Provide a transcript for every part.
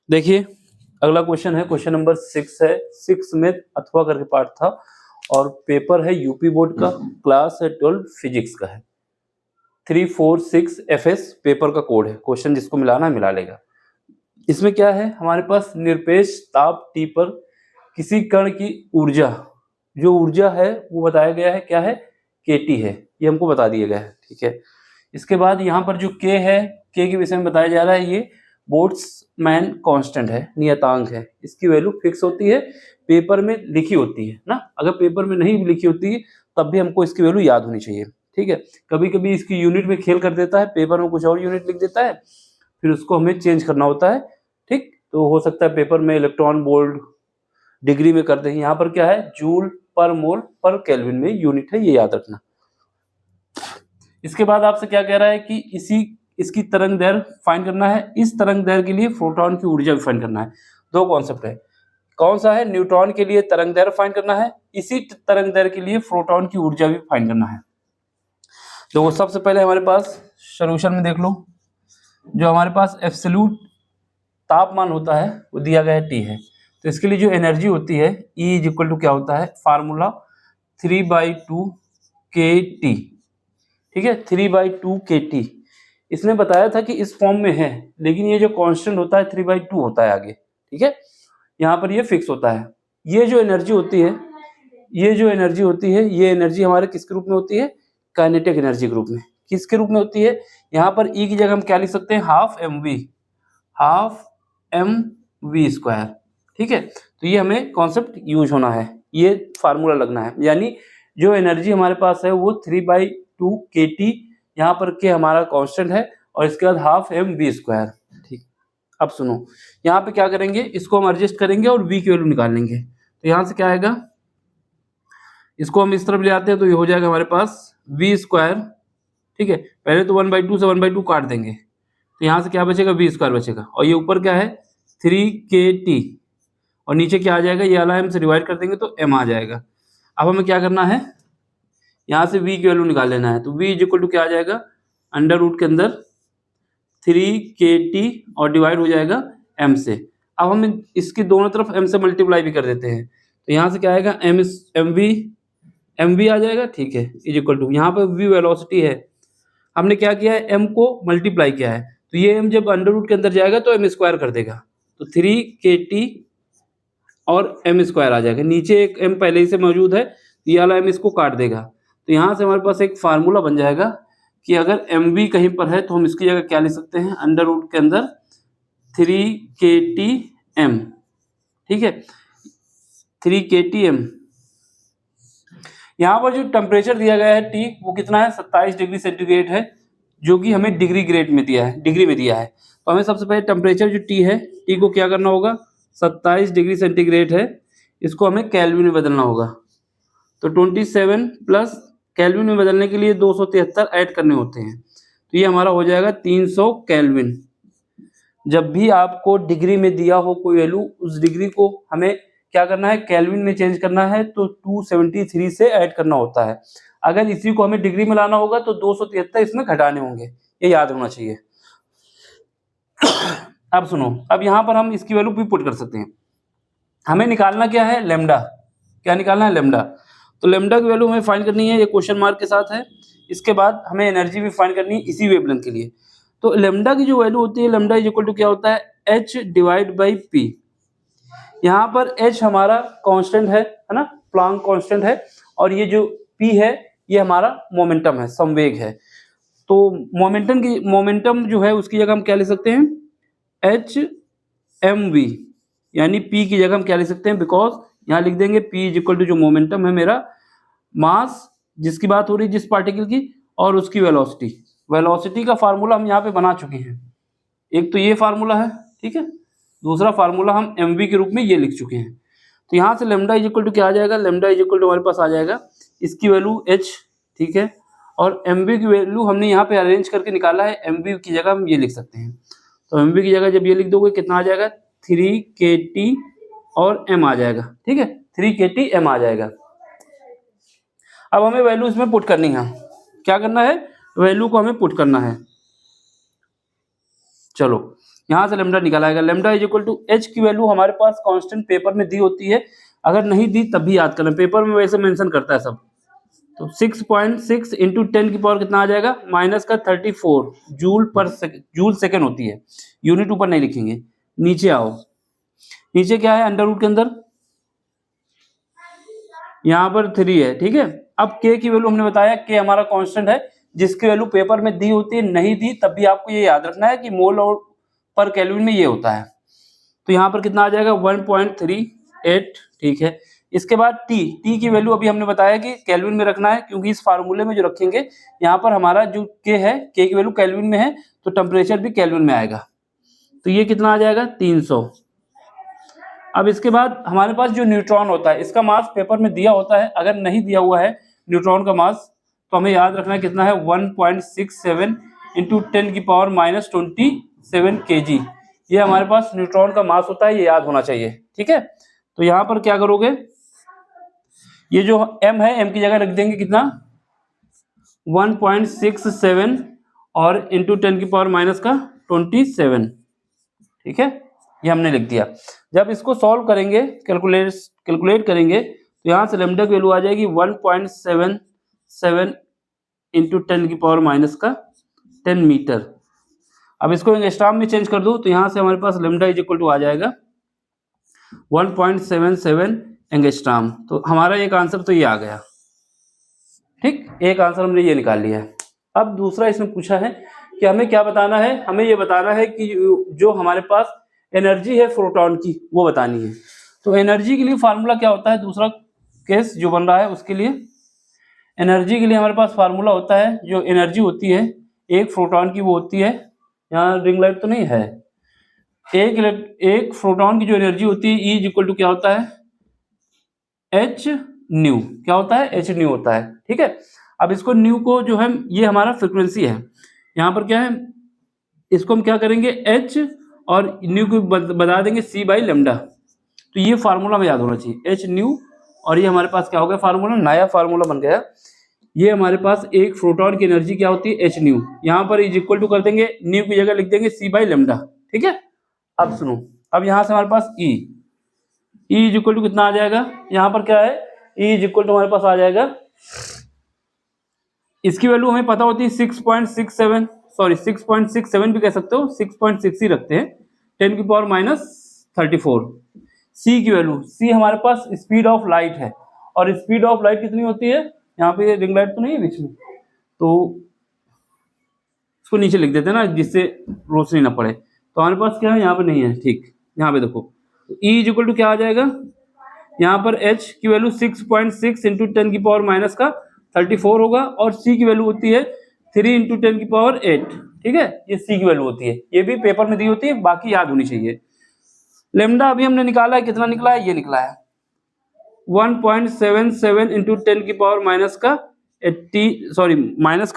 देखिए अगला क्वेश्चन है, क्वेश्चन नंबर 6 है, 6 में अथवा करके पार्ट था और पेपर है यूपी बोर्ड का, क्लास है 12 फिजिक्स का है। 346 FS पेपर का कोड है, क्वेश्चन जिसको मिलाना है मिला लेगा। इसमें क्या है, हमारे पास निरपेक्ष ताप T पर किसी कण की ऊर्जा, जो ऊर्जा है वो बताया गया है क्या है, KT है, ये हमको बता दिया गया है। ठीक है, इसके बाद यहाँ पर जो K है, K के विषय में बताया जा रहा है, ये बोल्ट्जमैन कांस्टेंट है, नियतांक है, इसकी वैल्यू फिक्स होती है, पेपर में लिखी होती है ना। अगर पेपर में नहीं लिखी होती तब भी हमको इसकी वैल्यू याद होनी चाहिए। ठीक है, कभी कभी इसकी यूनिट में खेल कर देता है, पेपर में कुछ और यूनिट लिख देता है, फिर उसको हमें चेंज करना होता है। ठीक, तो हो सकता है पेपर में इलेक्ट्रॉन वोल्ट डिग्री में कर दें, यहाँ पर क्या है, जूल पर मोल पर केल्विन में यूनिट है, ये याद रखना। इसके बाद आपसे क्या कह रहा है कि इसकी तरंग दैर्घ्य फाइंड करना है, इस तरंग दैर्घ्य के लिए फोटोन की ऊर्जा भी फाइंड करना है। दो कॉन्सेप्ट है, कौन सा है, न्यूट्रॉन के लिए तरंग दैर्घ्य फाइंड करना है, इसी तरंग दैर्घ्य के लिए फोटोन की ऊर्जा भी फाइंड करना है। तो सबसे पहले हमारे पास सॉल्यूशन में देख लो, जो हमारे पास एब्सोल्यूट तापमान होता है वो दिया गया है T है, तो इसके लिए जो एनर्जी होती है E इज इक्वल टू क्या होता है, फार्मूला 3/2 kT। ठीक है, 3/2 kT। इसने बताया था कि इस फॉर्म में है, लेकिन ये जो कांस्टेंट होता है 3/2 होता है आगे। ठीक है, यहाँ पर ये फिक्स होता है। ये जो एनर्जी होती है, ये एनर्जी हमारे किसके रूप में होती है, काइनेटिक एनर्जी के रूप में। किसके रूप में होती है, यहाँ पर E की जगह हम क्या लिख सकते हैं, हाफ mv स्क्वायर। ठीक है, तो ये हमें कॉन्सेप्ट यूज होना है, ये फार्मूला लगना है, यानी जो एनर्जी हमारे पास है वो 3/2 kT, यहाँ पर के हमारा कांस्टेंट है, और इसके बाद हाफ mv स्क्वायर। ठीक, अब सुनो, यहाँ पे क्या करेंगे, इसको हम एडजस्ट करेंगे और v की वैल्यू निकाल लेंगे। तो यहाँ से क्या आएगा, इसको हम इस तरफ ले आते हैं तो ये हो जाएगा हमारे पास v स्क्वायर। ठीक है, पहले तो 1/2 से 1/2 काट देंगे, तो यहाँ से क्या बचेगा, v स्क्वायर बचेगा, और ये ऊपर क्या है 3kT, और नीचे क्या आ जाएगा, ये वाला m से डिवाइड कर देंगे तो m आ जाएगा। अब हमें क्या करना है, यहाँ से v की वैल्यू निकाल लेना है, तो v इज इक्वल टू क्या आ जाएगा, अंडर रूट के अंदर 3kT और डिवाइड हो जाएगा m से। अब हम इसकी दोनों तरफ m से मल्टीप्लाई भी कर देते हैं, तो यहाँ से क्या आएगा, mv आ जाएगा। ठीक है, इज इक्वल टू, यहाँ पर v वेलोसिटी है, हमने क्या किया है, m को मल्टीप्लाई किया है, तो ये m जब अंडर रूट के अंदर जाएगा तो m स्क्वायर कर देगा, तो 3kT और m स्क्वायर आ जाएगा। नीचे एक m पहले ही से मौजूद है, ये वाला m इसको काट देगा, तो यहाँ से हमारे पास एक फार्मूला बन जाएगा कि अगर mv कहीं पर है तो हम इसकी जगह क्या लिख सकते हैं, अंडर रूट के अंदर 3kTm। ठीक है, 3kTm। यहाँ पर जो टेम्परेचर दिया गया है T, वो कितना है, 27 डिग्री सेंटीग्रेड है, जो कि हमें डिग्री में दिया है। तो हमें सबसे पहले टेम्परेचर जो T है, T को क्या करना होगा, 27 डिग्री सेंटीग्रेड है, इसको हमें केल्विन में बदलना होगा। तो 27 प्लस केल्विन में बदलने के लिए 273 ऐड करने होते हैं, तो ये हमारा हो जाएगा 300 केल्विन। जब भी आपको डिग्री में दिया हो कोई वैल्यू, उस डिग्री को हमें क्या करना है, केल्विन में चेंज करना है, तो 273 से ऐड करना होता है। अगर इसी को हमें डिग्री में लाना होगा तो 273 इसमें घटाने होंगे, ये याद होना चाहिए। अब सुनो, अब यहाँ पर हम इसकी वैल्यू भी पुट कर सकते हैं। हमें निकालना क्या है, लेमडा। क्या निकालना है, लेमडा। तो लेमडा की वैल्यू हमें फाइंड करनी है, ये क्वेश्चन मार्क के साथ है। इसके बाद हमें एनर्जी भी फाइंड करनी है इसी वेवलेंथ के लिए। तो लेमडा की जो वैल्यू होती है, लेमडा इज इक्वल टू क्या होता है, h डिवाइड बाई p। यहाँ पर h हमारा कांस्टेंट है ना, प्लैंक कांस्टेंट है, और ये जो p है ये हमारा मोमेंटम है, संवेग है। तो मोमेंटम जो है उसकी जगह हम क्या ले सकते हैं, h mv, यानी p की जगह हम क्या ले सकते हैं, बिकॉज यहाँ लिख देंगे p इज इक्वल टू जो मोमेंटम है मेरा, मास जिसकी बात हो रही है जिस पार्टिकल की, और उसकी वेलोसिटी का फार्मूला हम यहाँ पे बना चुके हैं। एक तो ये फार्मूला है, ठीक है, दूसरा फार्मूला हम mv के रूप में ये लिख चुके हैं। तो यहाँ से लेमडा इज इक्वल टू क्या आ जाएगा, लेमडा इज इक्वल टू हमारे पास आ जाएगा इसकी वैल्यू h। ठीक है, और mv की वैल्यू हमने यहाँ पे अरेंज करके निकाला है, mv की जगह हम ये लिख सकते हैं। तो mv की जगह जब ये लिख दोगे कितना आ जाएगा, 3kT और m आ जाएगा। ठीक है, 3kT m आ जाएगा। अब हमें वैल्यू इसमें पुट करनी है, क्या करना है, वैल्यू को हमें पुट करना है। चलो यहाँ से लेमडा निकल आएगा। Lambda is equal to H की वैल्यू हमारे पास कांस्टेंट पेपर में दी होती है, अगर नहीं दी तब भी याद करना, पेपर में वैसे मेंशन करता है सब। तो 6.6 इंटू 10 की पावर कितना आ जाएगा, माइनस का 34 जूल सेकेंड होती है। यूनिट ऊपर नहीं लिखेंगे, नीचे आओ। नीचे क्या है अंडर रूट के अंदर, यहाँ पर 3 है, ठीक है। अब के की वैल्यू हमने बताया, के हमारा कांस्टेंट है जिसकी वैल्यू पेपर में दी होती है, नहीं दी तब भी आपको ये याद रखना है कि मोल और पर केल्विन में ये होता है। तो यहाँ पर कितना आ जाएगा 1.38, ठीक है। इसके बाद टी की वैल्यू अभी हमने बताया कि केल्विन में रखना है, क्योंकि इस फार्मूले में जो रखेंगे यहाँ पर हमारा जो के है, के की वैल्यू केल्विन में है तो टेम्परेचर भी केल्विन में आएगा। तो ये कितना आ जाएगा 300। अब इसके बाद हमारे पास जो न्यूट्रॉन होता है, इसका मास पेपर में दिया होता है, अगर नहीं दिया हुआ है न्यूट्रॉन का मास तो हमें याद रखना है कितना है 1.67 इंटू 10 की पावर माइनस 27 kg। ये हमारे पास न्यूट्रॉन का मास होता है, ये याद होना चाहिए, ठीक है। तो यहाँ पर क्या करोगे, ये जो m है m की जगह रख देंगे कितना 1.67 और इंटू 10 की पावर माइनस का 27, ठीक है। ये हमने लिख दिया। जब इसको सॉल्व करेंगे, कैलकुलेट करेंगे तो यहाँ से लेमडा की वैल्यू आ जाएगी 1.77 इंटू 10 की पावर माइनस का 10 मीटर। अब इसको एंगस्ट्रॉम में चेंज कर दो तो यहाँ से हमारे पास लेमडा इज इक्वल टू आ जाएगा 1.77 एंगस्ट्रॉम। तो हमारा एक आंसर तो ये आ गया, ठीक। एक आंसर हमने ये निकाल लिया है। अब दूसरा इसमें पूछा है कि हमें क्या बताना है, हमें ये बताना है कि जो हमारे पास एनर्जी है फोटोन की वो बतानी है। तो एनर्जी के लिए फार्मूला क्या होता है, दूसरा केस जो बन रहा है उसके लिए एनर्जी के लिए हमारे पास फार्मूला होता है, जो एनर्जी होती है एक फोटोन की वो होती है, यहाँ रिंग लाइट तो नहीं है, एक फोटोन की जो एनर्जी होती है E इज इक्वल टू क्या होता है एच न्यू, क्या होता है एच न्यू होता है, ठीक है। अब इसको न्यू को जो है ये हमारा फ्रिक्वेंसी है, यहाँ पर क्या है इसको हम क्या करेंगे एच और न्यू को बता देंगे सी बाई लेमडा। तो ये फार्मूला में याद होना चाहिए एच न्यू, और ये हमारे पास क्या हो गया फार्मूला, नया फार्मूला बन गया। ये हमारे पास एक प्रोटॉन की एनर्जी क्या होती है एच न्यू, यहाँ पर इज इक्वल टू कर देंगे न्यू की जगह लिख देंगे सी बाई लेमडा, ठीक है। अब सुनो, अब यहाँ से हमारे पास ई इज इक्वल टू कितना आ जाएगा, यहाँ पर क्या है ई इज इक्वल टू हमारे पास आ जाएगा, इसकी वैल्यू हमें पता होती है 6.67, सॉरी 6.67 भी कह सकते हो, 6.6 ही रखते हैं, 10 की पावर माइनस 34। सी की वैल्यू, सी हमारे पास स्पीड ऑफ लाइट है, और स्पीड ऑफ लाइट कितनी होती है, यहाँ पे रिंग लाइट तो नहीं है बीच में, तो इसको नीचे लिख देते हैं ना जिससे रोशनी ना पड़े। तो हमारे पास क्या है यहाँ पे नहीं है, ठीक, यहाँ पे देखो तो ई इज इक्वल टू क्या आ जाएगा, यहाँ पर एच की वैल्यू 6.6 इंटू 10 की पावर माइनस का 34 होगा, और सी की वैल्यू होती है 3 इंटू 10 की पावर 8, ठीक है। ये सी की वैल्यू होती है, ये भी पेपर में दी होती है, बाकी याद होनी चाहिए। लेमडा अभी हमने निकाला है, कितना निकला है, ये निकला है 1.77 इंटू 10 की पावर माइनस का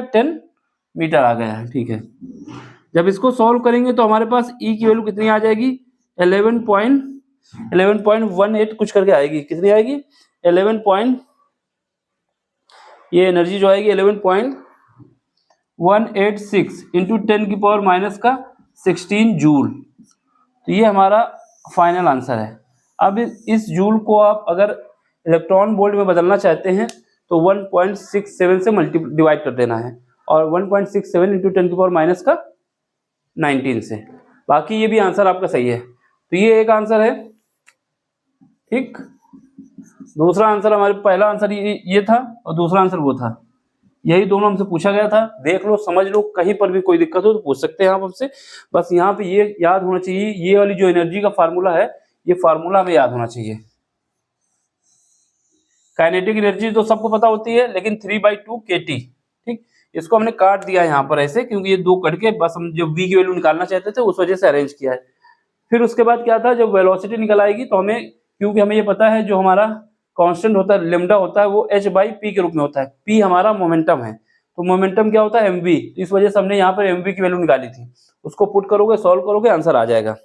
10 मीटर आ गया है, ठीक है। जब इसको सॉल्व करेंगे तो हमारे पास ई की वैल्यू कितनी आ जाएगी 11.18 कुछ करके आएगी, कितनी आएगी 11. ये एनर्जी जो आएगी 11.186 इंटू 10 की पावर माइनस का 16 जूल। तो ये हमारा फाइनल आंसर है। अब इस जूल को आप अगर इलेक्ट्रॉन वोल्ट में बदलना चाहते हैं तो 1.67 से डिवाइड कर देना है, और 1.67 इंटू 10 की पावर माइनस का 19 से, बाकी ये भी आंसर आपका सही है। तो ये एक आंसर है, ठीक। दूसरा आंसर हमारे पहला आंसर ये था और दूसरा आंसर वो था, यही दोनों हमसे पूछा गया था। देख लो, समझ लो, कहीं पर भी कोई दिक्कत हो तो पूछ सकते हैं आप हमसे। बस यहाँ पे ये याद होना चाहिए, ये वाली जो एनर्जी का फार्मूला है, ये फार्मूला हमें याद होना चाहिए। काइनेटिक एनर्जी तो सबको पता होती है, लेकिन 3/2 kT, ठीक। इसको हमने काट दिया यहाँ पर ऐसे, क्योंकि ये दो कट के बस हम जो v की वैल्यू निकालना चाहते थे उस वजह से अरेंज किया है। फिर उसके बाद क्या था, जब वेलोसिटी निकल आएगी तो हमें, क्योंकि हमें ये पता है जो हमारा कांस्टेंट होता है लेमडा होता है वो h/p के रूप में होता है। p हमारा मोमेंटम है, तो मोमेंटम क्या होता है mv, तो इस वजह से हमने यहाँ पर mv की वैल्यू निकाली थी। उसको पुट करोगे, सॉल्व करोगे, आंसर आ जाएगा।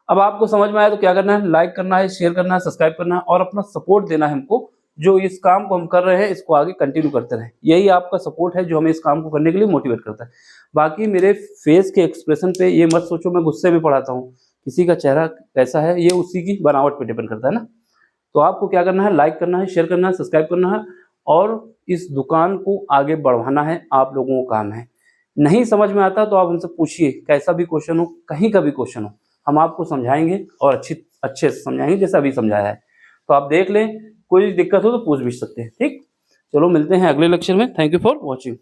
अब आपको समझ में आया तो क्या करना है, लाइक करना है, शेयर करना है, सब्सक्राइब करना है और अपना सपोर्ट देना है हमको, जो इस काम को हम कर रहे हैं इसको आगे कंटिन्यू करते रहें। यही आपका सपोर्ट है जो हमें इस काम को करने के लिए मोटिवेट करता है। बाकी मेरे फेस के एक्सप्रेशन पे ये मत सोचो मैं गुस्से में पढ़ाता हूँ, किसी का चेहरा कैसा है ये उसी की बनावट पे डिपेंड करता है ना। तो आपको क्या करना है, लाइक करना है, शेयर करना है, सब्सक्राइब करना है और इस दुकान को आगे बढ़ाना है, आप लोगों को काम है। नहीं समझ में आता तो आप हमसे पूछिए, कैसा भी क्वेश्चन हो, कहीं का भी क्वेश्चन हो, हम आपको समझाएंगे और अच्छे से समझाएंगे जैसा अभी समझाया है। तो आप देख लें, कोई दिक्कत हो तो पूछ भी सकते हैं। ठीक, चलो मिलते हैं अगले लेक्चर में। Thank you for watching.